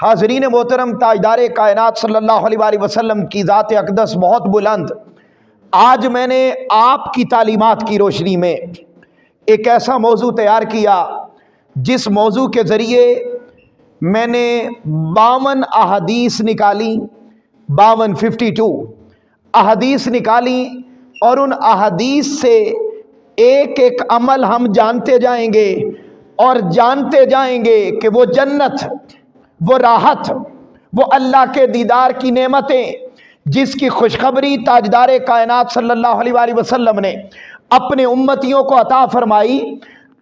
حاضرین محترم، تاجدار کائنات صلی اللہ علیہ وسلم کی ذات اقدس بہت بلند، آج میں نے آپ کی تعلیمات کی روشنی میں ایک ایسا موضوع تیار کیا جس موضوع کے ذریعے میں نے 52 احادیث نکالی، 52 احادیث نکالی، اور ان احادیث سے ایک ایک عمل ہم جانتے جائیں گے اور جانتے جائیں گے کہ وہ جنت، وہ راحت، وہ اللہ کے دیدار کی نعمتیں جس کی خوشخبری تاجدار کائنات صلی اللہ علیہ وسلم نے اپنے امتیوں کو عطا فرمائی،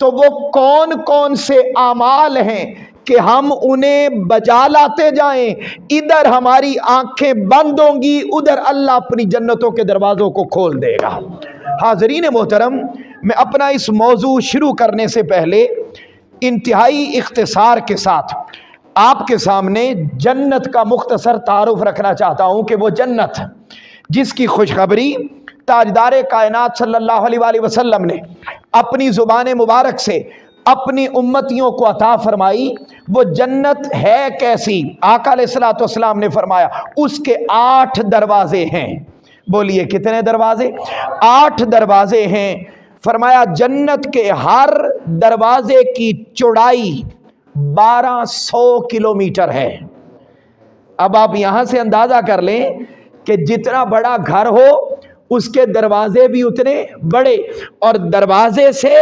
تو وہ کون کون سے اعمال ہیں کہ ہم انہیں بجا لاتے جائیں، ادھر ہماری آنکھیں بند ہوں گی، ادھر اللہ اپنی جنتوں کے دروازوں کو کھول دے گا۔ حاضرین محترم، میں اپنا اس موضوع شروع کرنے سے پہلے انتہائی اختصار کے ساتھ آپ کے سامنے جنت کا مختصر تعارف رکھنا چاہتا ہوں کہ وہ جنت جس کی خوشخبری تاجدار کائنات صلی اللہ علیہ وسلم نے اپنی زبان مبارک سے اپنی امتیوں کو عطا فرمائی، وہ جنت ہے کیسی؟ آقا علیہ الصلوۃ والسلام نے فرمایا اس کے 8 دروازے ہیں۔ بولیے کتنے دروازے؟ 8 دروازے ہیں۔ فرمایا جنت کے ہر دروازے کی چوڑائی 1200 کلومیٹر ہے۔ اب آپ یہاں سے اندازہ کر لیں کہ جتنا بڑا گھر ہو اس کے دروازے بھی اتنے بڑے، اور دروازے سے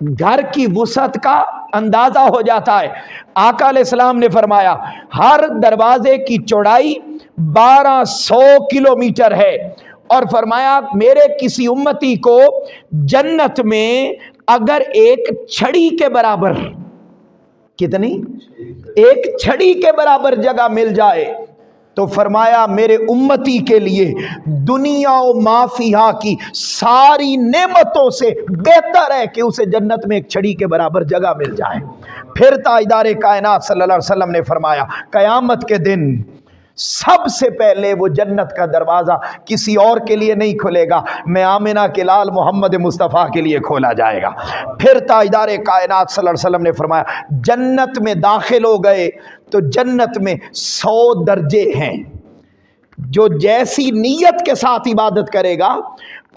گھر کی وسعت کا اندازہ ہو جاتا ہے۔ آقا علیہ السلام نے فرمایا ہر دروازے کی چوڑائی 1200 کلومیٹر ہے، اور فرمایا میرے کسی امتی کو جنت میں اگر ایک چھڑی کے برابر، کتنی؟ ایک چھڑی کے برابر جگہ مل جائے تو فرمایا میرے امتی کے لیے دنیا و ما فیہا کی ساری نعمتوں سے بہتر ہے کہ اسے جنت میں ایک چھڑی کے برابر جگہ مل جائے۔ پھر تاجدار کائنات صلی اللہ علیہ وسلم نے فرمایا قیامت کے دن سب سے پہلے وہ جنت کا دروازہ کسی اور کے لیے نہیں کھلے گا، میں آمنہ کے لال محمد مصطفیٰ کے لیے کھولا جائے گا۔ پھر تاجدار کائنات صلی اللہ علیہ وسلم نے فرمایا جنت میں داخل ہو گئے تو جنت میں 100 درجے ہیں، جو جیسی نیت کے ساتھ عبادت کرے گا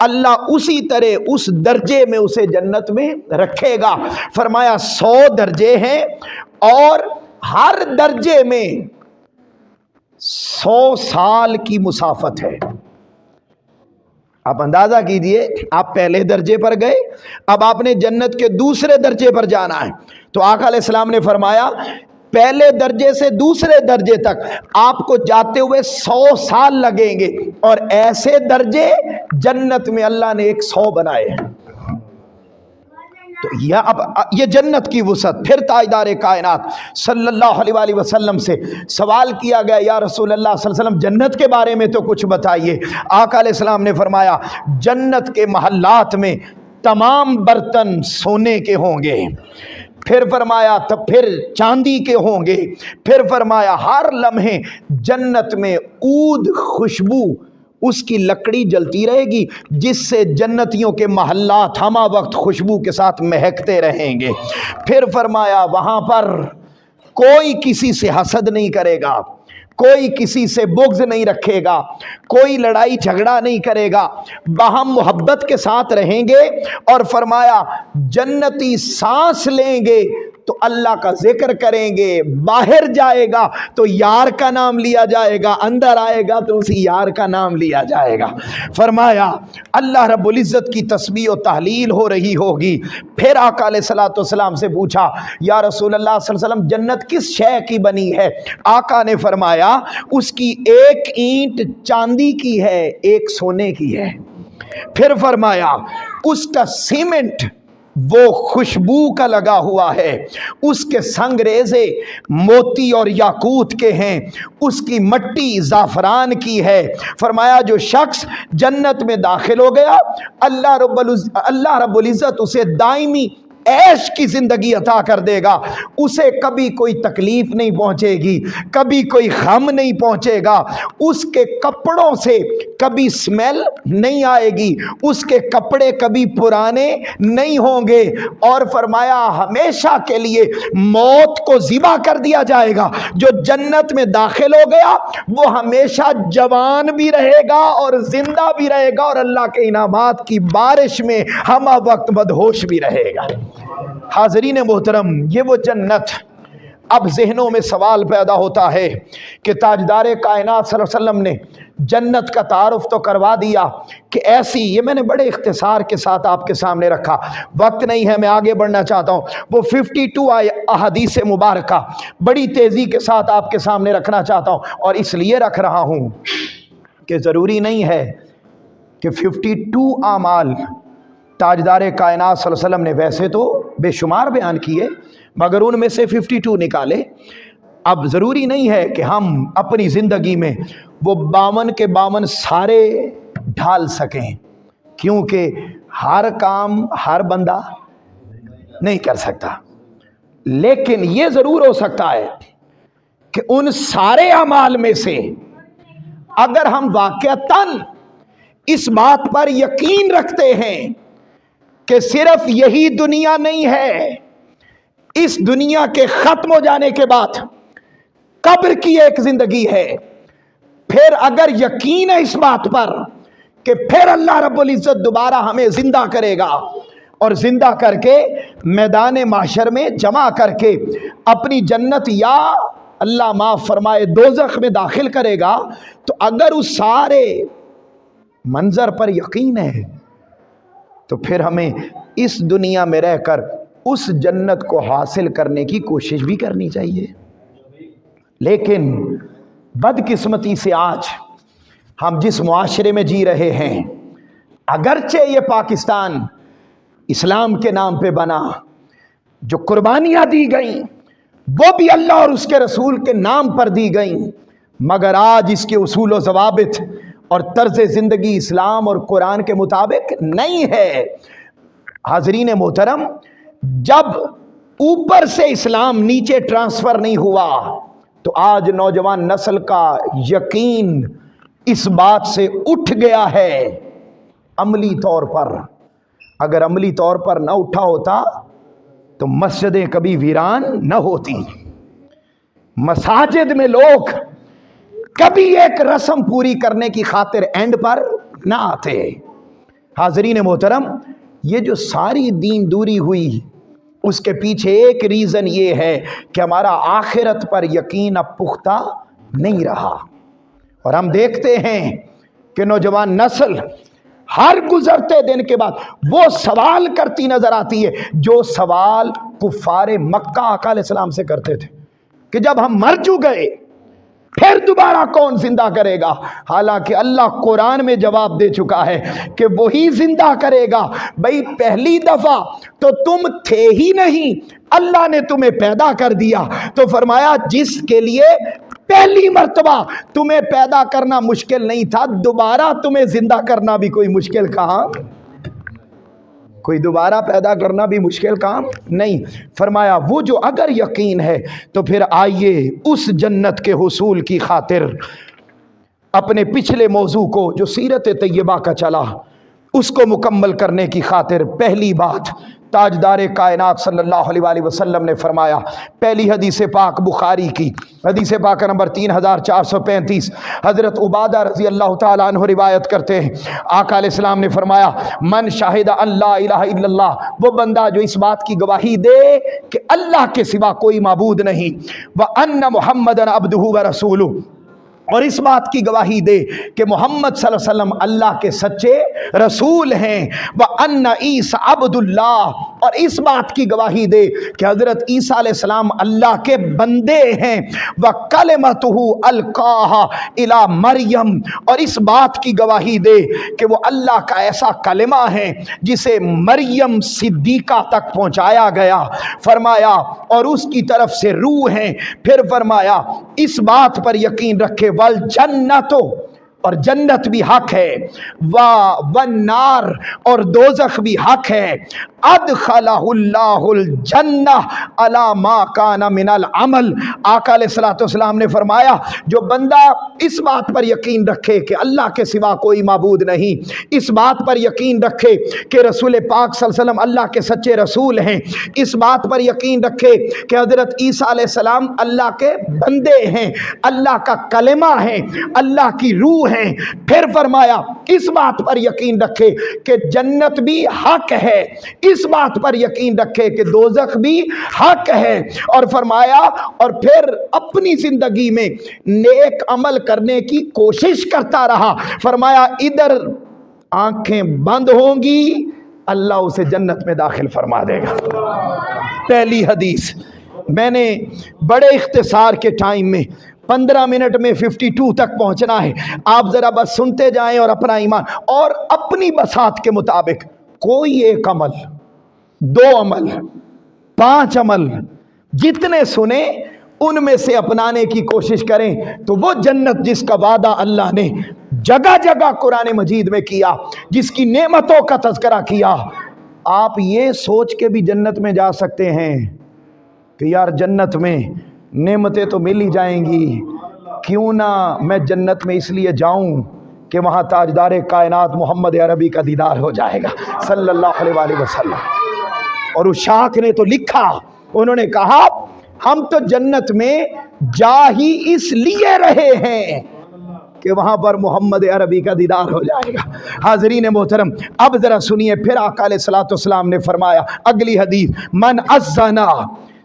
اللہ اسی طرح اس درجے میں اسے جنت میں رکھے گا۔ فرمایا 100 درجے ہیں، اور ہر درجے میں 100 سال کی مسافت ہے۔ آپ اندازہ کیجئے، آپ پہلے درجے پر گئے، اب آپ نے جنت کے دوسرے درجے پر جانا ہے، تو آقا علیہ السلام نے فرمایا پہلے درجے سے دوسرے درجے تک آپ کو جاتے ہوئے 100 سال لگیں گے، اور ایسے درجے جنت میں اللہ نے 100 بنائے ہیں۔ تو یہ جنت کی وسعت۔ پھر تاجدار کائنات صلی اللہ علیہ وسلم سے سوال کیا گیا یا رسول اللہ صلی اللہ علیہ وسلم جنت کے بارے میں تو کچھ بتائیے۔ آقا علیہ السلام نے فرمایا جنت کے محلات میں تمام برتن سونے کے ہوں گے، پھر فرمایا پھر چاندی کے ہوں گے، پھر فرمایا ہر لمحے جنت میں عود خوشبو اس کی لکڑی جلتی رہے گی، جس سے جنتیوں کے محلات ہمہ وقت خوشبو کے ساتھ مہکتے رہیں گے۔ پھر فرمایا وہاں پر کوئی کسی سے حسد نہیں کرے گا، کوئی کسی سے بغض نہیں رکھے گا، کوئی لڑائی جھگڑا نہیں کرے گا، باہم محبت کے ساتھ رہیں گے۔ اور فرمایا جنتی سانس لیں گے تو اللہ کا ذکر کریں گے، باہر جائے گا تو یار کا نام لیا جائے گا، اندر آئے گا تو اسی یار کا نام لیا جائے گا۔ فرمایا اللہ رب العزت کی تسبیح و تحلیل ہو رہی ہوگی۔ پھر آقا علیہ الصلوۃ والسلام سے پوچھا یا رسول اللہ صلی اللہ علیہ وسلم جنت کس شے کی بنی ہے؟ آقا نے فرمایا اس کی ایک اینٹ چاندی کی ہے، ایک سونے کی ہے۔ پھر فرمایا اس کا سیمنٹ وہ خوشبو کا لگا ہوا ہے، اس کے سنگریزے موتی اور یاقوت کے ہیں، اس کی مٹی زعفران کی ہے۔ فرمایا جو شخص جنت میں داخل ہو گیا اللہ رب العزت اسے دائمی عیش کی زندگی عطا کر دے گا، اسے کبھی کوئی تکلیف نہیں پہنچے گی، کبھی کوئی غم نہیں پہنچے گا، اس کے کپڑوں سے कभी स्मेल नहीं आएगी, उसके कपड़े कभी पुराने नहीं होंगे, और फरमाया हमेशा के लिए मौत को ज़िबा कर दिया जाएगा। जो जन्नत में दाखिल हो गया वो हमेशा जवान भी रहेगा और जिंदा भी रहेगा और अल्लाह के इनामात की बारिश में हम वक्त मदहोश भी रहेगा। हाज़रीन मोहतरम, ये वो जन्नत। अब ज़हनों में सवाल पैदा होता है कि ताजदार कायनात सल्लल्लाहु अलैहि वसल्लम ने जन्नत का तारुफ तो करवा दिया कि ऐसी, ये मैंने बड़े इख्तिसार के साथ आपके सामने रखा, वक्त नहीं है, मैं आगे बढ़ना चाहता हूँ। वो 52 अहादीस मुबारका बड़ी तेज़ी के साथ आपके सामने रखना चाहता हूँ, और इसलिए रख रहा हूँ कि ज़रूरी नहीं है कि 52 आमाल ताजदार कायनात सल्लल्लाहु अलैहि वसल्लम ने वैसे तो बेशुमार बयान किए, मगर उनमें से 52 निकाले। अब ज़रूरी नहीं है कि हम अपनी ज़िंदगी में वो 52 के 52 सारे ढाल सकें, क्योंकि हर काम हर बंदा नहीं कर सकता। लेकिन ये ज़रूर हो सकता है कि उन सारे अमाल में से अगर हम वाक़अतन इस बात पर यकीन रखते हैं कि सिर्फ यही दुनिया नहीं है, इस दुनिया के ख़त्म हो जाने के बाद कब्र की एक ज़िंदगी है, फिर अगर यकीन है इस बात पर कि फिर अल्लाह रब्बुल इज़्ज़त दोबारा हमें ज़िंदा करेगा और ज़िंदा करके मैदान माशर में जमा करके अपनी जन्नत या अल्लाह माफ़ फरमाए दोज़ख में दाखिल करेगा, तो अगर उस सारे मंज़र पर यकीन है तो फिर हमें इस दुनिया में रहकर उस जन्नत को हासिल करने की कोशिश भी करनी चाहिए। लेकिन बदकिस्मती से आज हम जिस मुआशरे में जी रहे हैं, अगरचे ये पाकिस्तान इस्लाम के नाम पे बना, जो कुर्बानियाँ दी गई वो भी अल्लाह और उसके रसूल के नाम पर दी गई, मगर आज इसके उसूल व ज़वाबित और तर्ज़ ज़िंदगी इस्लाम और कुरान के मुताबिक नहीं है। हाज़रीन मोहतरम, जब ऊपर से इस्लाम नीचे ट्रांसफ़र नहीं हुआ तो आज नौजवान नस्ल का यकीन इस बात से उठ गया है अमली तौर पर। अगर अमली तौर पर न उठा होता तो मस्जिदें कभी वीरान न होती, मसाजिद में लोग कभी एक रस्म पूरी करने की खातिर एंड पर न आते। हाज़रीन मोहतरम, ये जो सारी दीन दूरी हुई उसके पीछे एक रीज़न ये है कि हमारा आखिरत पर यकीन अब पुख्ता नहीं रहा। और हम देखते हैं कि नौजवान नस्ल हर गुजरते दिन के बाद वो सवाल करती नजर आती है जो सवाल कुफ़ारे मक्का आका अलैहिस्सलाम से करते थे कि जब हम मर चुके गए फिर दोबारा कौन जिंदा करेगा। हालांकि अल्लाह कुरान में जवाब दे चुका है कि वही जिंदा करेगा। भाई पहली दफा तो तुम थे ही नहीं, अल्लाह ने तुम्हें पैदा कर दिया, तो फरमाया जिसके लिए पहली मर्तबा तुम्हें पैदा करना मुश्किल नहीं था, दोबारा तुम्हें जिंदा करना भी कोई मुश्किल कहाँ, कोई दोबारा पैदा करना भी मुश्किल काम नहीं। फरमाया वो जो अगर यकीन है तो फिर आइए उस जन्नत के हुसूल की खातिर अपने पिछले मौजू को जो सीरत तैयबा का चला उसको मुकम्मल करने की खातिर पहली बात ताजदार कायनात सल्लल्लाहु अलैहि वसल्लम ने फरमाया। पहली हदीस पाक बुखारी की हदीस पाक नंबर 3435, हज़रत उबादा रज़ी अल्लाह ताला अन्हु रिवायत करते हैं, आका अलैहिस्सलाम ने फरमाया मन शाहिदा अल्ला इलाहा इल्लल्लाह, वो बंदा जो इस बात की गवाही दे कि अल्लाह के सिवा कोई माबूद नहीं, व अन्ना मुहम्मदन अब्दुहु व रसूलुहु, और इस बात की गवाही दे कि मोहम्मद सल्लल्लाहु अलैहि वसल्लम अल्लाह के सच्चे रसूल हैं, व अन्ना ईसा अब्दुल्लाह, और इस बात की गवाही दे कि हज़रत ईसा अलैहिस्सलाम अल्लाह के बंदे हैं, व कलिमतुहु अलकाहा इला मरियम, और इस बात की गवाही दे कि वो अल्लाह का ऐसा कलिमा है जिसे मरियम सिद्दीका तक पहुँचाया गया। फरमाया और उसकी तरफ से रूह हैं। फिर फरमाया इस बात पर यकीन रखे वल जन्नतो, और जन्नत भी हक है, वन नार, और दोज़ख भी हक है, अदखलहुल्लाहुल जन्नह अला मा काना मिनल अमल। आका अलैहिस्सलातु वस्सलाम ने फरमाया, जो बंदा इस बात पर यकीन रखे कि अल्लाह के सिवा कोई माबूद नहीं, इस बात पर यकीन रखे कि रसूल पाक सल्लल्लाहु अलैहि वसल्लम अल्लाह के सच्चे रसूल हैं, इस बात पर यकीन रखे कि हज़रत ईसा अलैहिस्सलाम अल्लाह के बंदे हैं, अल्लाह का कलेमा है, अल्लाह की रूह है, फिर फरमाया इस बात पर यकीन रखे कि जन्नत भी हक है, इस बात पर यकीन रखे कि दोज़ख भी हक है, और फरमाया और फिर अपनी जिंदगी में नेक अमल करने की कोशिश करता रहा। फरमाया इधर आंखें बंद होंगी, अल्लाह उसे जन्नत में दाखिल फरमा देगा। पहली हदीस मैंने बड़े इख्तिसार के टाइम में 15 मिनट में 52 तक पहुंचना है, आप जरा बस सुनते जाएं और अपना ईमान और अपनी बसात के मुताबिक कोई एक अमल, 2 अमल, 5 अमल जितने सुने उनमें से अपनाने की कोशिश करें, तो वो जन्नत जिसका वादा अल्लाह ने जगह जगह कुरान मजीद में किया, जिसकी नेमतों का तज़किरा किया, आप ये सोच के भी जन्नत में जा सकते हैं कि यार जन्नत में नेमतें तो मिल ही जाएंगी, क्यों ना मैं जन्नत में इसलिए जाऊं कि वहाँ ताजदार कायनात मोहम्मद अरबी का दीदार हो जाएगा सल्लल्लाहु अलैहि वसल्लम। और उस शाख ने तो लिखा, उन्होंने कहा हम तो जन्नत में जा ही इसलिए रहे हैं कि वहाँ पर मोहम्मद अरबी का दीदार हो जाएगा। हाज़रीन मोहतरम, अब ज़रा सुनिए, फिर आका अलैहिस्सलातु वस्सलाम ने फरमाया अगली हदीस, मन अज़्ज़ना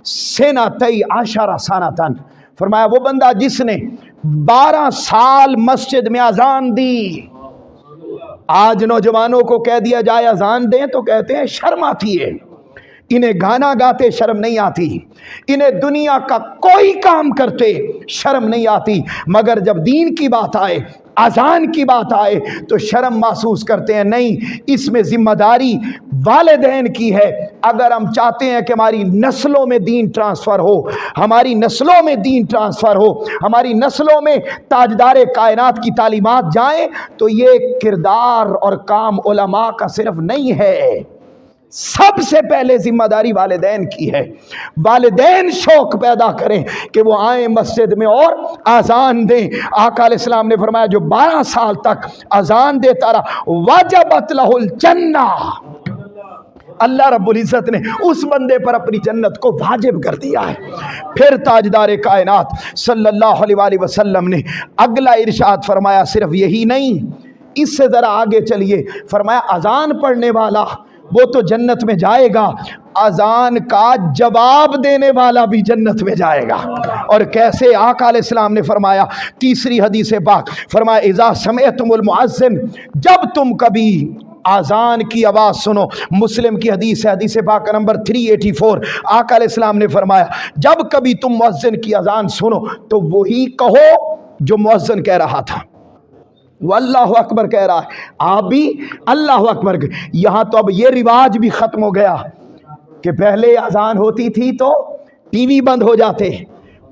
सेनातई आशरा सनतन, फरमाया वो बंदा जिसने 12 साल मस्जिद में अजान दी। आज नौजवानों को कह दिया जाए अजान दें तो कहते हैं शर्म आती है, इन्हें गाना गाते शर्म नहीं आती, इन्हें दुनिया का कोई काम करते शर्म नहीं आती, मगर जब दीन की बात आए, अजान की बात आए तो शर्म महसूस करते हैं। नहीं, इसमें जिम्मेदारी वालिदैन की है। अगर हम चाहते हैं कि हमारी नस्लों में दीन ट्रांसफ़र हो, हमारी नस्लों में दीन ट्रांसफ़र हो, हमारी नस्लों में ताजदार कायनात की तालीमात जाएं, तो ये किरदार और काम उलमा का सिर्फ नहीं है, सबसे पहले जिम्मेदारी वालिदैन की है। वालिदैन शौक पैदा करें कि वो आए मस्जिद में और अजान दें। आका अलैहिस्सलाम ने फरमाया जो 12 साल तक अजान देता रहा वजबत लहुल जन्नह, अल्लाह रब्बुल इज़्ज़त ने उस बंदे पर अपनी जन्नत को वाजिब कर दिया है। फिर ताजदार कायनात सल्लल्लाहु अलैहि वसल्लम ने अगला इरशाद फरमाया, सिर्फ यही नहीं, इससे ज़रा आगे चलिए, फरमाया अजान पढ़ने वाला वो तो जन्नत में जाएगा, अजान का जवाब देने वाला भी जन्नत में जाएगा। और कैसे? आका अलैहिस्सलाम ने फरमाया, तीसरी हदीस पाक, फरमाया इज़ा समिअतुमुल मुअज्जिन, जब तुम कभी आज़ान की आवाज़ सुनो, मुस्लिम की हदीस है, हदीस पाक नंबर 384, आका अलैहिस्सलाम ने फरमाया जब कभी तुम मुअज्जिन की अजान सुनो तो वही कहो जो मुअज्जिन कह रहा था, वो अल्लाह अकबर कह रहा है, आप भी अल्लाह अकबर। यहाँ तो अब ये रिवाज भी ख़त्म हो गया कि पहले अजान होती थी तो टीवी बंद हो जाते,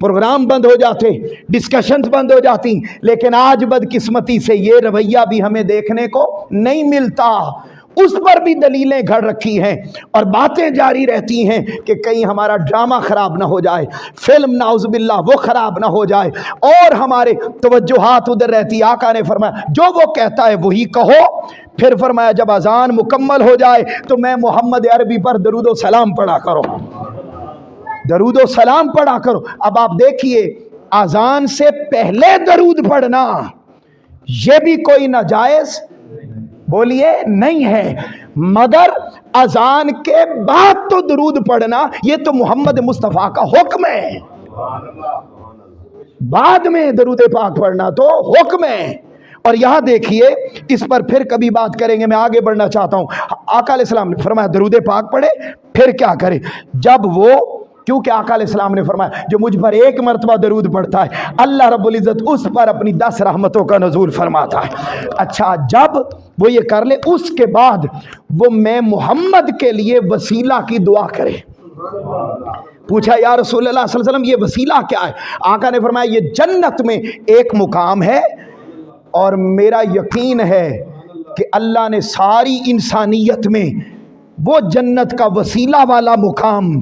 प्रोग्राम बंद हो जाते, डिस्कशंस बंद हो जाती, लेकिन आज बदकिस्मती से ये रवैया भी हमें देखने को नहीं मिलता। उस पर भी दलीलें घड़ रखी हैं और बातें जारी रहती हैं कि कहीं हमारा ड्रामा ख़राब ना हो जाए, फिल्म नाउज़ुबिल्लाह वो ख़राब ना हो जाए, और हमारे तवज्जुहात उधर रहती। आका ने फरमाया जो वो कहता है वही कहो। फिर फरमाया जब अजान मुकम्मल हो जाए तो मैं मोहम्मद अरबी पर दरूद व सलाम पढ़ा करो, दरूद व सलाम पढ़ा करो। अब आप देखिए, अजान से पहले दरूद पढ़ना ये भी कोई नाजायज़ बोलिए नहीं है, मगर अजान के बाद तो दरूद पढ़ना ये तो मोहम्मद मुस्तफ़ा का हुक्म है, बाद में दरूद पाक पढ़ना तो हुक्म है। और यहाँ देखिए, इस पर फिर कभी बात करेंगे, मैं आगे बढ़ना चाहता हूँ। आका अलैहिस्सलाम ने फरमाया दरूद पाक पढ़े, फिर क्या करे? जब वो, क्योंकि आका अलैहिस्सलाम ने फरमाया जो मुझ पर एक मरतबा दरूद पढ़ता है अल्लाह रब्बुल इज़्ज़त उस पर अपनी 10 रहमतों का नज़ूल फरमाता है। अच्छा, जब वो ये कर ले उसके बाद वो मैं मोहम्मद के लिए वसीला की दुआ करे। पूछा या रसूलल्लाह सल्लल्लाहु अलैहि वसल्लम ये वसीला क्या है? आका ने फरमाया ये जन्नत में एक मुकाम है और मेरा यकीन है कि अल्लाह ने सारी इंसानियत में वो जन्नत का वसीला वाला मुकाम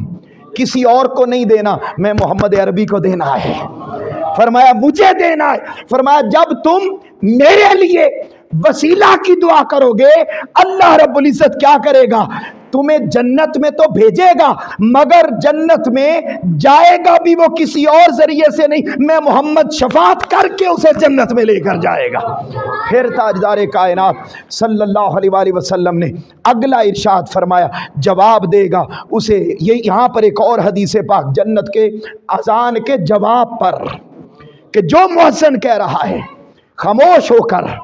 किसी और को नहीं देना, मैं मोहम्मद अरबी को देना है। फरमाया मुझे देना है। फरमाया जब तुम मेरे लिए वसीला की दुआ करोगे, अल्लाह रब्बुल इज्जत क्या करेगा, तुम्हें जन्नत में तो भेजेगा, मगर जन्नत में जाएगा भी वो किसी और जरिए से नहीं, मैं मोहम्मद शफात करके उसे जन्नत में लेकर जाएगा। फिर ताजदार कायनात सल्लल्लाहु अलैहि वसल्लम ने अगला इरशाद फरमाया, जवाब देगा उसे। ये यहाँ पर एक और हदीस पाक जन्नत के अजान के जवाब पर, कि जो मुअज्जिन कह रहा है खामोश होकर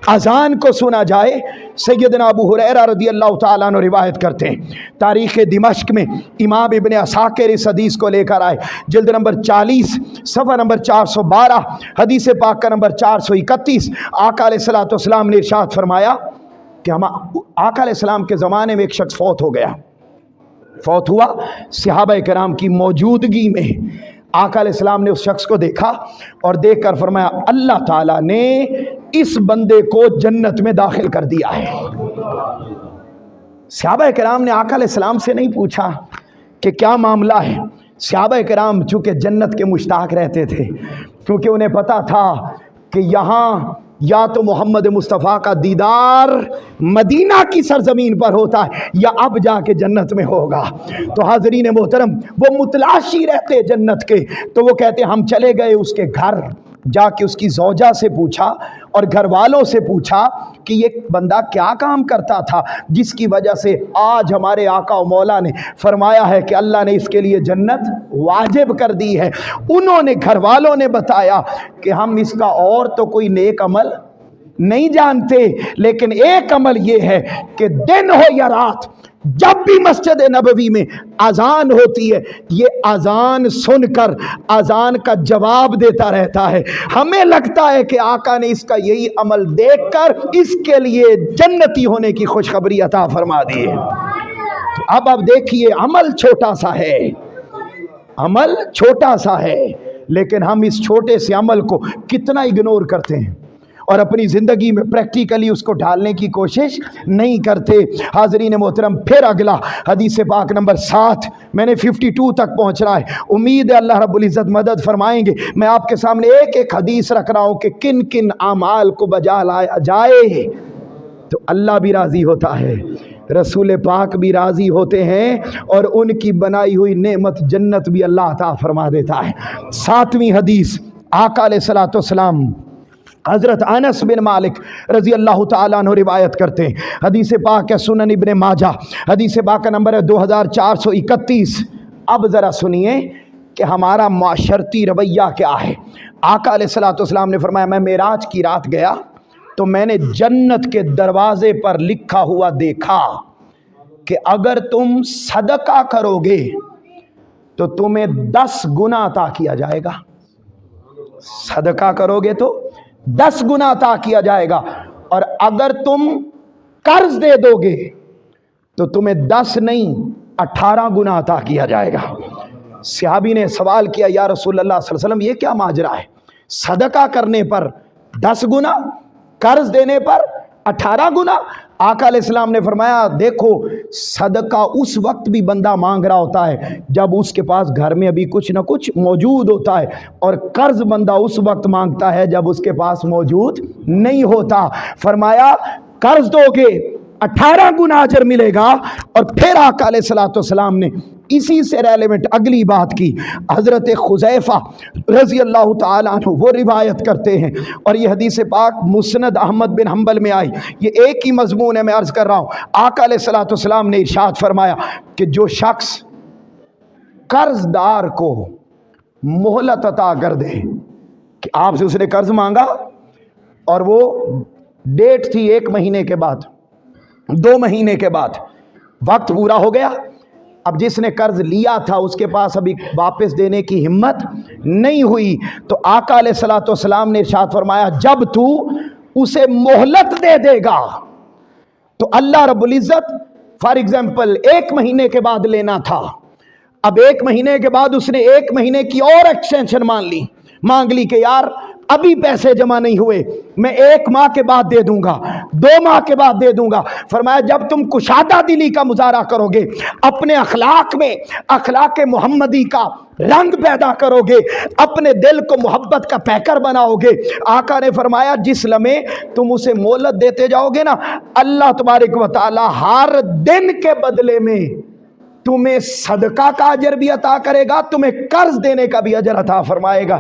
अजान को सुना जाए। सैयदना अबू हुरैरा रज़ियल्लाहु ताला अन्हु रिवायत करते हैं, तारीख़ दिमश्क में इमाम इब्ने असाकिर इस हदीस को लेकर आए, जिल्द नंबर 40 सफ़ा नंबर 412, हदीस पाक का नंबर 431। आका अलैहिस्सलातु वस्सलाम ने इरशाद फरमाया कि हम आका अलैहिस्सलाम के ज़माने में एक शख्स फौत हो गया। फौत हुआ, सहाबा किराम की मौजूदगी में आका अलैहिस्सलाम ने उस शख्स को देखा और देखकर फरमाया, अल्लाह ताला ने इस बंदे को जन्नत में दाखिल कर दिया है। सहाबा किराम ने आका अलैहिस्सलाम से नहीं पूछा कि क्या मामला है। सहाबा किराम चूँकि जन्नत के मुश्ताक रहते थे, क्योंकि उन्हें पता था कि यहाँ या तो मोहम्मद मुस्तफ़ा का दीदार मदीना की सरजमीन पर होता है, या अब जाके जन्नत में होगा। तो हाज़रीन मोहतरम, वो मुतलाशी रहते जन्नत के, तो वो कहते हम चले गए उसके घर, जाके उसकी ज़ौजा से पूछा और घर वालों से पूछा कि ये बंदा क्या काम करता था जिसकी वजह से आज हमारे आका और मौला ने फरमाया है कि अल्लाह ने इसके लिए जन्नत वाजिब कर दी है। उन्होंने, घर वालों ने बताया कि हम इसका और तो कोई नेक अमल नहीं जानते, लेकिन एक अमल ये है कि दिन हो या रात जब भी मस्जिद नबवी में अजान होती है, ये अजान सुनकर अजान का जवाब देता रहता है। हमें लगता है कि आका ने इसका यही अमल देखकर इसके लिए जन्नती होने की खुशखबरी अता फरमा दी है। तो अब देखिए, अमल छोटा सा है, अमल छोटा सा है, लेकिन हम इस छोटे से अमल को कितना इग्नोर करते हैं और अपनी ज़िंदगी में प्रैक्टिकली उसको ढालने की कोशिश नहीं करते। हाज़रीन मोहतरम, फिर अगला हदीस पाक नंबर 7, मैंने 52 तक पहुँचना है। उम्मीद है अल्लाह रब्बुल इज़्ज़त मदद फरमाएंगे। मैं आपके सामने एक एक हदीस रख रहा हूँ कि किन किन आमाल को बजा लाया जाए तो अल्लाह भी राज़ी होता है, रसूल पाक भी राज़ी होते हैं, और उनकी बनाई हुई नेमत जन्नत भी अल्लाह अता फरमा देता है। 7वीं हदीस, आका अलैहिस्सलातु वस्सलाम हज़रत अनस बिन मालिक रज़ी अल्लाह ताला अन्हु रिवायत करते हैं। हदीस पाक है सुनन इब्ने माजा, हदीस पाक का नंबर है 2431। अब ज़रा सुनिए कि हमारा माशरती रवैया क्या है। आका अलैहिस्सलातु वस्सलाम ने फरमाया, मैं मेराज की रात गया तो मैंने जन्नत के दरवाज़े पर लिखा हुआ देखा कि अगर तुम सदका करोगे तो तुम्हें 10 गुना अता किया जाएगा। सदका करोगे तो 10 गुना अता किया जाएगा, और अगर तुम कर्ज दे दोगे तो तुम्हें 10 नहीं 18 गुना अता किया जाएगा। सहाबी ने सवाल किया, या रसूलल्लाह सल्लल्लाहु अलैहि वसल्लम ये क्या माजरा है, सदका करने पर 10 गुना, कर्ज देने पर 18 गुना? आका अलैहिस्सलाम ने फरमाया, देखो सदका उस वक्त भी बंदा मांग रहा होता है जब उसके पास घर में अभी कुछ न कुछ मौजूद होता है, और कर्ज बंदा उस वक्त मांगता है जब उसके पास मौजूद नहीं होता। फरमाया कर्ज दोगे 18 गुना अजर मिलेगा। और फिर आका अलैहिस्सलातु वस्सलाम ने इसी से रेलेवेंट अगली बात की। हज़रत खुज़ैफ़ा रज़ी अल्लाह ताला अन्हु वो रिवायत करते हैं, और ये हदीस पाक मुस्नद अहमद बिन हम्बल में आई। ये एक ही मज़मून है, मैं अर्ज़ कर रहा हूँ। आका अलैहिस्सलातु वस्सलाम ने इरशाद फरमाया कि जो शख्स कर्जदार को मोहलत अता कर दे, कि आपसे उसने कर्ज मांगा और वो डेट थी 1 महीने के बाद, 2 महीने के बाद, वक्त पूरा हो गया, अब जिसने कर्ज लिया था उसके पास अभी वापस देने की हिम्मत नहीं हुई, तो आका अलैहिस्सलातु वस्सलाम ने इरशाद फरमाया, जब तू उसे मोहलत दे देगा तो अल्लाह रब्बुल इज़्ज़त, फॉर एग्जाम्पल 1 महीने के बाद लेना था, अब 1 महीने के बाद उसने 1 महीने की और एक्सटेंशन मांग ली कि यार अभी पैसे जमा नहीं हुए, मैं 1 माह के बाद दे दूंगा, 2 माह के बाद दे दूंगा। फरमाया जब तुम कुशादा दिली का मुजाहरा करोगे, अपने अखलाक में अखलाक मोहम्मदी का रंग पैदा करोगे, अपने दिल को मोहब्बत का पैकर बनाओगे, आका ने फरमाया जिस लम्हे तुम उसे मोहलत देते जाओगे ना, अल्लाह तबारक व तआला हर दिन के बदले में तुम्हें सदका का अजर भी अता करेगा, तुम्हें कर्ज देने का भी अजर अता फरमाएगा।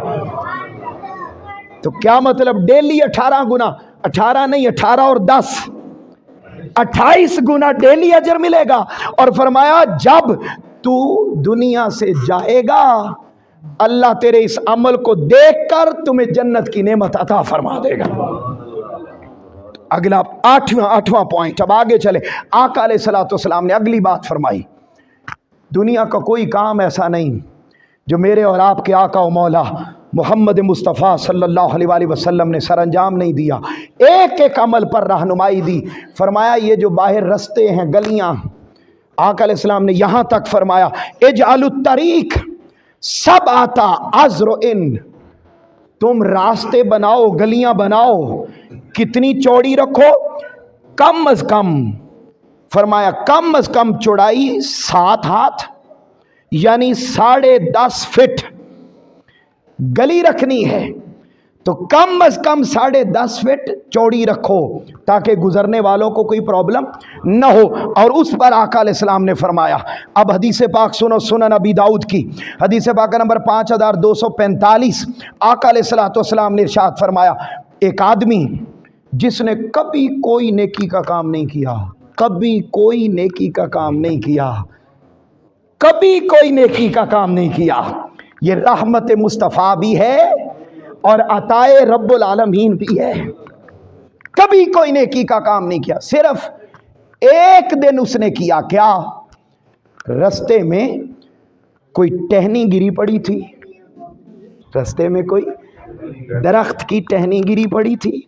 तो क्या मतलब, डेली 18 गुना, 18 नहीं 18 और 10 28 गुना डेली अजर मिलेगा। और फरमाया जब तू दुनिया से जाएगा, अल्लाह तेरे इस अमल को देखकर तुम्हें जन्नत की नेमत अता फरमा देगा। अगला आठवां पॉइंट, अब आगे चले। आका अलैहिस्सलातु वस्सलाम ने अगली बात फरमाई, दुनिया का कोई काम ऐसा नहीं जो मेरे और आपके आका और मौला मोहम्मद मुस्तफ़ा सल्लल्लाहु अलैहि वसल्लम ने सरअंजाम नहीं दिया, एक एक अमल पर रहनुमाई दी। फरमाया ये जो बाहर रस्ते हैं, गलियां, आका अलैहिस्सलाम ने यहाँ तक फरमाया इजअलुत तरीक सब आता अज़्र इन, तुम रास्ते बनाओ, गलियां बनाओ, कितनी चौड़ी रखो, कम अज कम, फरमाया कम अज कम चौड़ाई 7 हाथ यानी 10.5 फीट गली रखनी है, तो कम अज कम 10.5 फीट चौड़ी रखो ताकि गुजरने वालों को कोई प्रॉब्लम न हो। और उस पर आका अलैहिस्सलाम ने फरमाया, अब हदीस पाक सुनो, सुनन अबी दाऊद की हदीस पाक नंबर 5245, आका अलैहिस्सलाम ने इरशाद फरमाया, एक आदमी जिसने कभी कोई नेकी का काम नहीं किया, कभी कोई नेकी का काम नहीं किया, कभी कोई नेकी का काम नहीं किया, ये रहमत मुस्तफ़ा भी है और अताए रब्बुल आलमीन भी है। कभी कोई नेकी का काम नहीं किया, सिर्फ एक दिन उसने किया। क्या? रस्ते में कोई टहनी गिरी पड़ी थी, रस्ते में कोई दरख्त की टहनी गिरी पड़ी थी,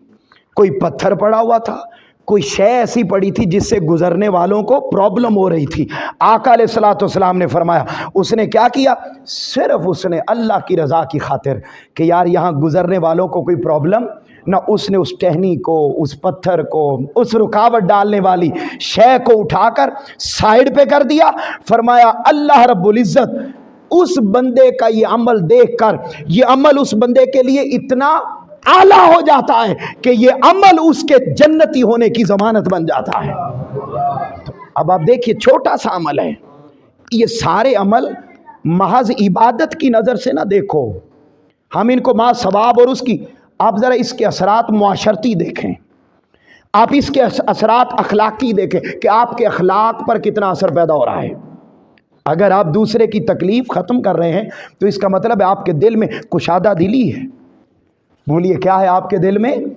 कोई पत्थर पड़ा हुआ था, कोई शय ऐसी पड़ी थी जिससे गुजरने वालों को प्रॉब्लम हो रही थी। आका अलैहिस्सलातु वस्सलाम ने फरमाया, उसने क्या किया, सिर्फ उसने अल्लाह की रज़ा की खातिर कि यार यहाँ गुजरने वालों को कोई प्रॉब्लम ना, उसने उस टहनी को, उस पत्थर को, उस रुकावट डालने वाली शय को उठाकर साइड पे कर दिया। फरमाया अल्लाह रब्बुल इज़्ज़त उस बंदे का ये अमल देखकर, ये अमल उस बंदे के लिए इतना आला हो जाता है कि ये अमल उसके जन्नती होने की जमानत बन जाता है। तो अब आप देखिए, छोटा सा अमल है, ये सारे अमल महज इबादत की नज़र से ना देखो, हम इनको मा सवाब और उसकी, आप ज़रा इसके असरात मुआशरती देखें, आप इसके असरात अखलाकी देखें कि आपके अखलाक पर कितना असर पैदा हो रहा है। अगर आप दूसरे की तकलीफ़ ख़त्म कर रहे हैं तो इसका मतलब है आपके दिल में कुशादा दिली है। बोलिए क्या है आपके दिल में?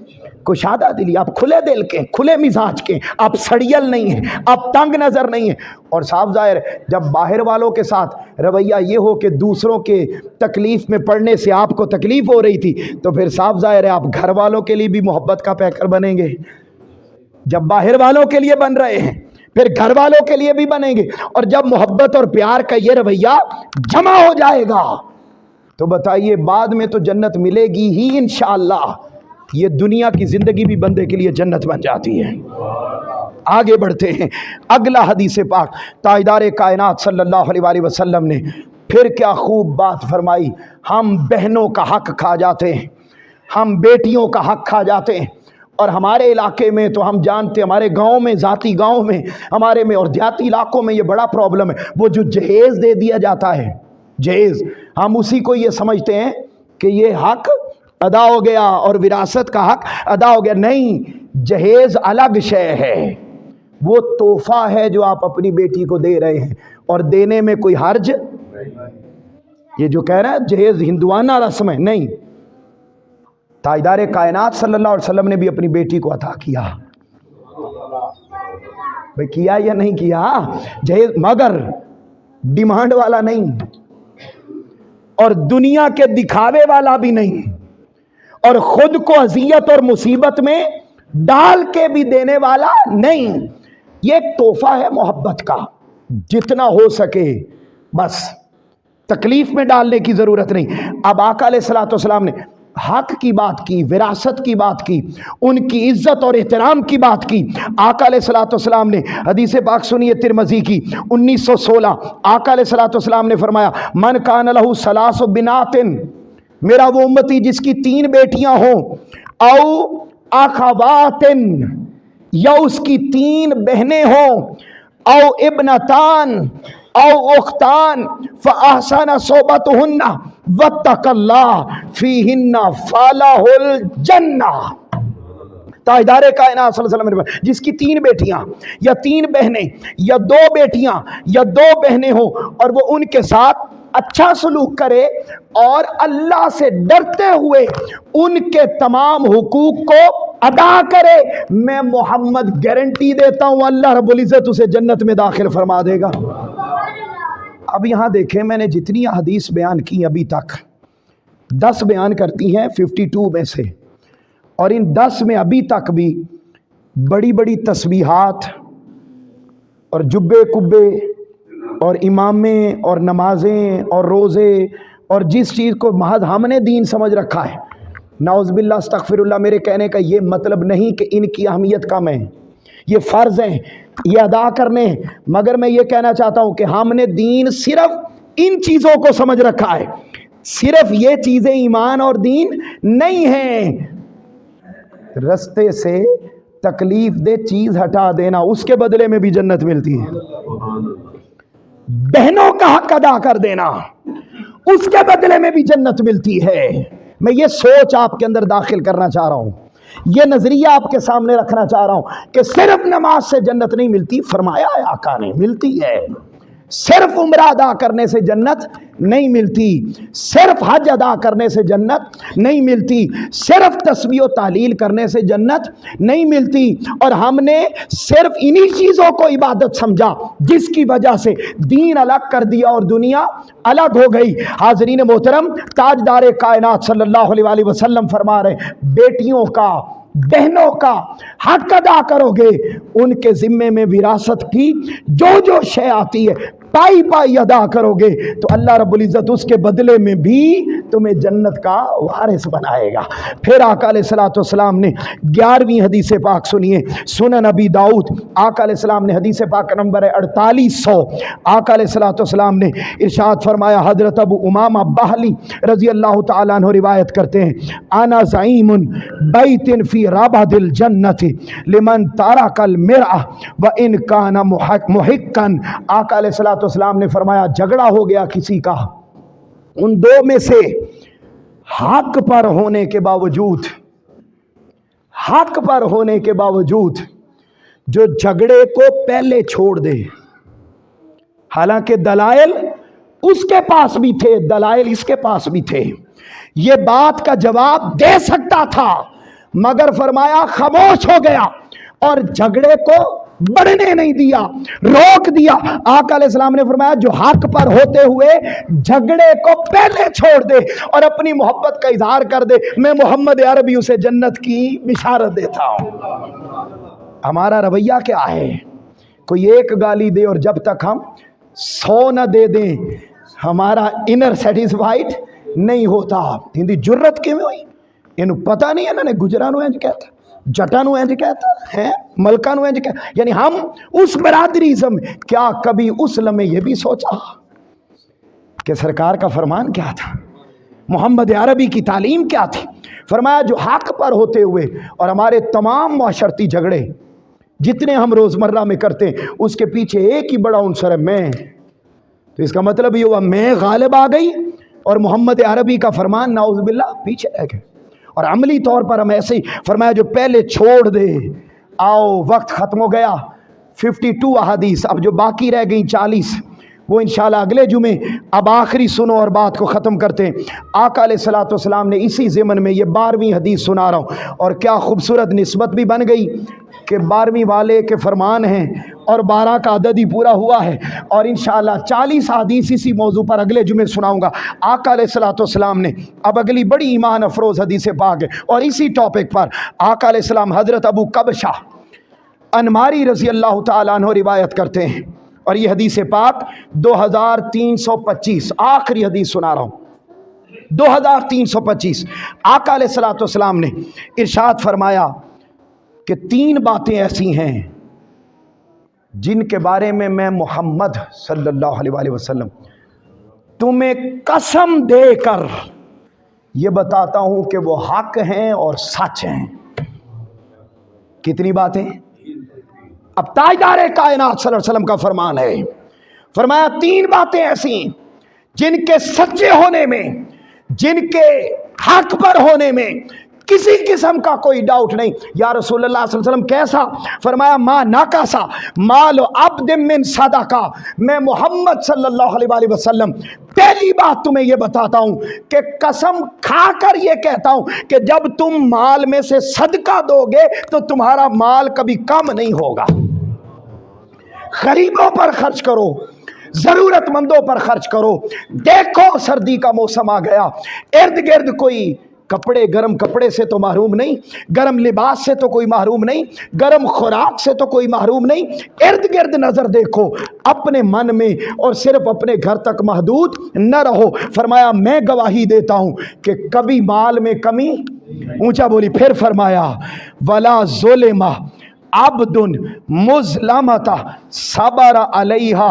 कुशादा दिली, आप खुले दिल के, खुले मिजाज के, आप सड़ियल नहीं हैं, आप तंग नज़र नहीं हैं। और साफ ज़ाहिर जब बाहर वालों के साथ रवैया ये हो कि दूसरों के तकलीफ़ में पड़ने से आपको तकलीफ़ हो रही थी, तो फिर साफ ज़ाहिर है आप घर वालों के लिए भी मोहब्बत का पैकर बनेंगे। जब बाहर वालों के लिए बन रहे हैं फिर घर वालों के लिए भी बनेंगे। और जब मोहब्बत और प्यार का ये रवैया जमा हो जाएगा तो बताइए बाद में तो जन्नत मिलेगी ही इंशाअल्लाह। ये दुनिया की ज़िंदगी भी बंदे के लिए जन्नत बन जाती है। आगे बढ़ते हैं, अगला हदीस पाक, ताजदार कायनात सल्लल्लाहु अलैहि वसल्लम ने फिर क्या खूब बात फरमाई। हम बहनों का हक खा जाते हैं, हम बेटियों का हक खा जाते हैं। और हमारे इलाके में तो हम जानते, हमारे गांव में, ज़ाती गांव में, हमारे में और देहाती इलाकों में ये बड़ा प्रॉब्लम है। वो जो जहेज़ दे दिया जाता है, जहेज़, हम उसी को ये समझते हैं कि ये हक अदा हो गया और विरासत का हक अदा हो गया। नहीं, जहेज़ अलग शय है, वो तोहफा है जो आप अपनी बेटी को दे रहे हैं और देने में कोई हर्ज, ये जो कह रहा है जहेज़ हिंदुआना रस्म है, नहीं। ताजदार कायनात सल्लल्लाहु अलैहि वसल्लम ने भी अपनी बेटी को अता किया। भाई किया या नहीं किया? जहेज, मगर डिमांड वाला नहीं और दुनिया के दिखावे वाला भी नहीं और खुद को अजियत और मुसीबत में डाल के भी देने वाला नहीं। ये एक तोहफा है मोहब्बत का, जितना हो सके बस, तकलीफ में डालने की जरूरत नहीं। अब आका अलैहिस्सलातु वस्सलाम ने حق کی بات کی، وراثت کی بات کی، ان کی عزت اور احترام کی بات کی۔ آقا علیہ الصلوۃ والسلام نے حدیث پاک سنیے ترمذی کی 1916، آقا علیہ الصلوۃ والسلام نے فرمایا من کان لہ ثلاث بنات، میرا وہ امتی جس کی 3 بیٹیاں ہوں، او اخوات، یا اس کی 3 بہنیں ہوں، او ابنتان او اختان، فاحسن صحبتہن واتقى اللہ فیہن فلہ الجنہ۔ تاجدار کائنات صلی اللہ علیہ وسلم نے جس کی 3 بیٹیاں یا 3 بہنیں یا 2 بیٹیاں یا 2 بہنیں ہوں اور وہ ان کے ساتھ اچھا سلوک کرے اور اللہ سے ڈرتے ہوئے ان کے تمام حقوق کو ادا کرے، میں محمد گارنٹی دیتا ہوں اللہ رب العزت اسے جنت میں داخل فرما دے گا۔ اب یہاں دیکھیں، میں نے جتنی حدیث بیان کی ابھی تک 10 بیان کرتی ہیں 52 میں سے، اور ان 10 میں ابھی تک بھی بڑی بڑی تسبیحات اور جبے کبے اور امامیں اور نمازیں اور روزے اور جس چیز کو محض ہم نے دین سمجھ رکھا ہے، نعوذ باللہ استغفر اللہ، میرے کہنے کا یہ مطلب نہیں کہ ان کی اہمیت کم ہے، یہ فرض ہیں، یہ ادا کرنے ہیں، مگر میں یہ کہنا چاہتا ہوں کہ ہم نے دین صرف ان چیزوں کو سمجھ رکھا ہے، صرف یہ چیزیں ایمان اور دین نہیں ہیں۔ رستے سے تکلیف دہ چیز ہٹا دینا، اس کے بدلے میں بھی جنت ملتی ہے۔ بہنوں کا حق ادا کر دینا، اس کے بدلے میں بھی جنت ملتی ہے۔ میں یہ سوچ آپ کے اندر داخل کرنا چاہ رہا ہوں، یہ نظریہ آپ کے سامنے رکھنا چاہ رہا ہوں کہ صرف نماز سے جنت نہیں ملتی، فرمایا ہے آقا نے ملتی ہے۔ صرف عمرہ ادا کرنے سے جنت نہیں ملتی، صرف حج ادا کرنے سے جنت نہیں ملتی، صرف تسبیح و تحلیل کرنے سے جنت نہیں ملتی، اور ہم نے صرف انہی چیزوں کو عبادت سمجھا جس کی وجہ سے دین الگ کر دیا اور دنیا الگ ہو گئی۔ حاضرین محترم، تاجدار کائنات صلی اللہ علیہ وسلم فرما رہے بیٹیوں کا، بہنوں کا حق ادا کرو گے، ان کے ذمے میں وراثت کی جو شے آتی ہے پائی پائی ادا کرو گے تو اللہ رب العزت اس کے بدلے میں بھی تمہیں جنت کا وارث بنائے گا۔ پھر آقا علیہ الصلوۃ والسلام نے 11ویں حدیث پاک سنیے، سنن ابی داؤد، آقا علیہ السلام نے حدیث پاک نمبر ہے 4800، آقا علیہ الصلوۃ والسلام نے ارشاد فرمایا، حضرت ابو امامہ بہلی رضی اللہ تعالیٰ عنہ روایت کرتے ہیں، انا زعیم بیت فی ربد الجنت لمن ترک المرأة وان کان محقا۔ آقا علیہ الصلوۃ والسلام نے فرمایا جھگڑا ہو گیا کسی کا ان 2 میں سے، حق پر ہونے کے باوجود، حق پر ہونے کے باوجود جو جھگڑے کو پہلے چھوڑ دے، حالانکہ دلائل اس کے پاس بھی تھے، دلائل اس کے پاس بھی تھے، یہ بات کا جواب دے سکتا تھا، مگر فرمایا خاموش ہو گیا اور جھگڑے کو بڑھنے نہیں دیا، روک دیا۔ آقا علیہ السلام نے فرمایا جو حق پر ہوتے ہوئے جھگڑے کو پہلے چھوڑ دے اور اپنی محبت کا اظہار کر دے، میں محمد عربی اسے جنت کی بشارت دیتا ہوں۔ ہمارا رویہ کیا ہے؟ کوئی ایک گالی دے اور جب تک ہم 100 نہ دے دیں ہمارا انر سیٹسفائیڈ نہیں ہوتا۔ ہندی جرت کیوں ہوئی؟ انہوں پتہ نہیں ہے نا، گجرانو انج کہتا، جٹانو انج کہتا ہے، ملکانو انج کہتا، یعنی ہم اس برادریزم، کیا کبھی اس لمحے یہ بھی سوچا کہ سرکار کا فرمان کیا تھا، محمد عربی کی تعلیم کیا تھی؟ فرمایا جو حق پر ہوتے ہوئے، اور ہمارے تمام معاشرتی جھگڑے جتنے ہم روزمرہ میں کرتے ہیں اس کے پیچھے ایک ہی بڑا عنصر ہے میں، تو اس کا مطلب یہ ہوا میں غالب آ گئی اور محمد عربی کا فرمان نعوذ باللہ پیچھے رہ گئے۔ اور عملی طور پر ہم ایسے ہی فرمایا جو پہلے چھوڑ دے، آؤ وقت ختم ہو گیا، 52 احادیث، اب جو باقی رہ گئیں 40 وہ انشاءاللہ اگلے جمعے۔ اب آخری سنو اور بات کو ختم کرتے ہیں۔ آقا علیہ الصلوۃ والسلام نے اسی ضمن میں یہ 12ویں حدیث سنا رہا ہوں، اور کیا خوبصورت نسبت بھی بن گئی کہ 12ویں والے کے فرمان ہیں اور 12 کا عدد ہی پورا ہوا ہے، اور انشاءاللہ 40 حدیث اسی موضوع پر اگلے جمعے سناؤں گا۔ آقا علیہ الصلوۃ والسلام نے اب اگلی بڑی ایمان افروز حدیث پاک ہے، اور اسی ٹاپک پر آقا علیہ السلام حضرت ابو قبشہ انماری رضی اللہ تعالیٰ عنہ روایت کرتے ہیں، اور یہ حدیث پاک 2325 آخری حدیث سنا رہا ہوں۔ 2325 آقا علیہ الصلوۃ والسلام نے ارشاد فرمایا کہ 3 باتیں ایسی ہیں جن کے بارے میں محمد صلی اللہ علیہ وآلہ وسلم تمہیں قسم دے کر یہ بتاتا ہوں کہ وہ حق ہیں اور سچ ہیں۔ کتنی باتیں؟ اب تاجدار کائنات صلی اللہ علیہ وسلم کا فرمان ہے، فرمایا 3 باتیں ایسی جن کے سچے ہونے میں، جن کے حق پر ہونے میں کسی قسم کا کوئی ڈاؤٹ نہیں۔ یا رسول اللہ صلی اللہ علیہ وسلم کیسا؟ فرمایا ما ناکاسا مال عبد من صدقہ۔ میں محمد صلی اللہ علیہ وآلہ وسلم پہلی بات تمہیں یہ بتاتا ہوں کہ قسم کھا کر یہ کہتا ہوں کہ جب تم مال میں سے صدقہ دو گے تو تمہارا مال کبھی کم نہیں ہوگا۔ غریبوں پر خرچ کرو، ضرورت مندوں پر خرچ کرو۔ دیکھو سردی کا موسم آ گیا، ارد گرد کوئی کپڑے، گرم کپڑے سے تو محروم نہیں، گرم لباس سے تو کوئی محروم نہیں، گرم خوراک سے تو کوئی محروم نہیں۔ ارد گرد نظر دیکھو، اپنے من میں اور صرف اپنے گھر تک محدود نہ رہو۔ فرمایا میں گواہی دیتا ہوں کہ کبھی مال میں کمی، اونچا بولی، پھر فرمایا ولا ظلم عبد مظلمۃ صبر علیہا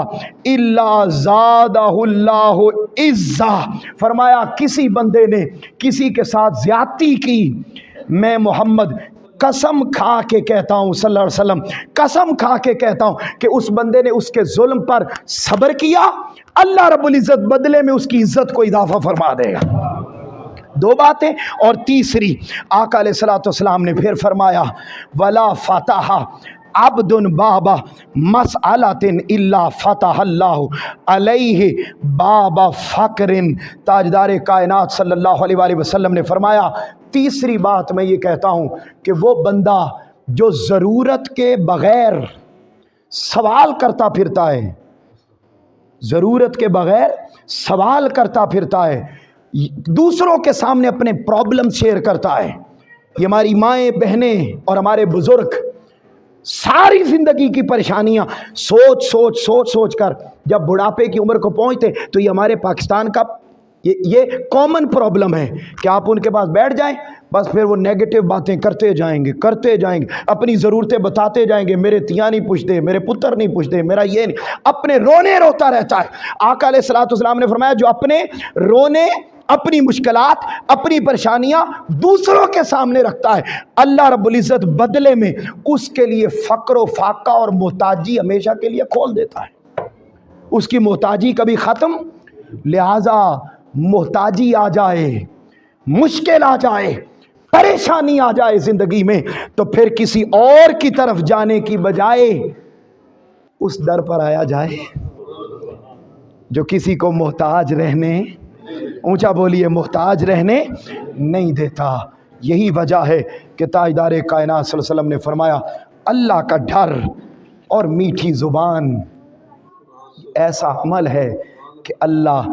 الا زادہ اللہ عزا۔ فرمایا کسی بندے نے کسی کے ساتھ زیادتی کی، میں محمد قسم کھا کے کہتا ہوں صلی اللہ علیہ وسلم، قسم کھا کے کہتا ہوں کہ اس بندے نے اس کے ظلم پر صبر کیا، اللہ رب العزت بدلے میں اس کی عزت کو اضافہ فرما دے گا۔ 2 باتیں، اور تیسری آقا علیہ الصلوۃ والسلام نے پھر فرمایا ولا فتح عبد باب مسألۃ الا فتح اللہ علیہ باب فقر۔ تاجدار کائنات صلی اللہ علیہ وآلہ وسلم نے فرمایا تیسری بات میں یہ کہتا ہوں کہ وہ بندہ جو ضرورت کے بغیر سوال کرتا پھرتا ہے، ضرورت کے بغیر سوال کرتا پھرتا ہے، دوسروں کے سامنے اپنے پرابلم شیئر کرتا ہے۔ یہ ہماری مائیں بہنیں اور ہمارے بزرگ ساری زندگی کی پریشانیاں سوچ کر جب بڑھاپے کی عمر کو پہنچتے تو یہ ہمارے پاکستان کا یہ کامن پرابلم ہے کہ آپ ان کے پاس بیٹھ جائیں، بس پھر وہ نیگیٹو باتیں کرتے جائیں گے، اپنی ضرورتیں بتاتے جائیں گے، میرے تیاں نہیں پوچھتے، میرے پتر نہیں پوچھتے، میرا یہ نہیں، اپنے رونے روتا رہتا ہے۔ آقا علیہ الصلوۃ والسلام نے فرمایا جو اپنے رونے، اپنی مشکلات، اپنی پریشانیاں دوسروں کے سامنے رکھتا ہے، اللہ رب العزت بدلے میں اس کے لیے فقر و فاقہ اور محتاجی ہمیشہ کے لیے کھول دیتا ہے، اس کی محتاجی کبھی ختم۔ لہذا محتاجی آ جائے، مشکل آ جائے، پریشانی آ جائے زندگی میں تو پھر کسی اور کی طرف جانے کی بجائے اس در پر آیا جائے جو کسی کو محتاج رہنے، اونچا بولیے، محتاج رہنے نہیں دیتا۔ یہی وجہ ہے کہ تاجدار کائنات صلی اللہ علیہ وسلم نے فرمایا اللہ کا ڈر اور میٹھی زبان ایسا عمل ہے کہ اللہ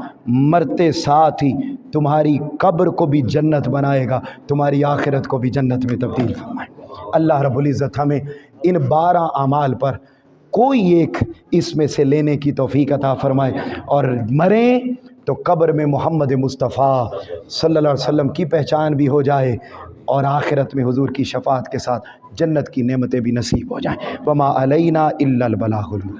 مرتے ساتھ ہی تمہاری قبر کو بھی جنت بنائے گا، تمہاری آخرت کو بھی جنت میں تبدیل فرمائے۔ اللہ رب العزت ہمیں ان 12 اعمال پر کوئی ایک اس میں سے لینے کی توفیق عطا فرمائے، اور مریں تو قبر میں محمد مصطفیٰ صلی اللہ علیہ وسلم کی پہچان بھی ہو جائے، اور آخرت میں حضور کی شفاعت کے ساتھ جنت کی نعمتیں بھی نصیب ہو جائیں۔ وما علینا الا البلاغ المبین۔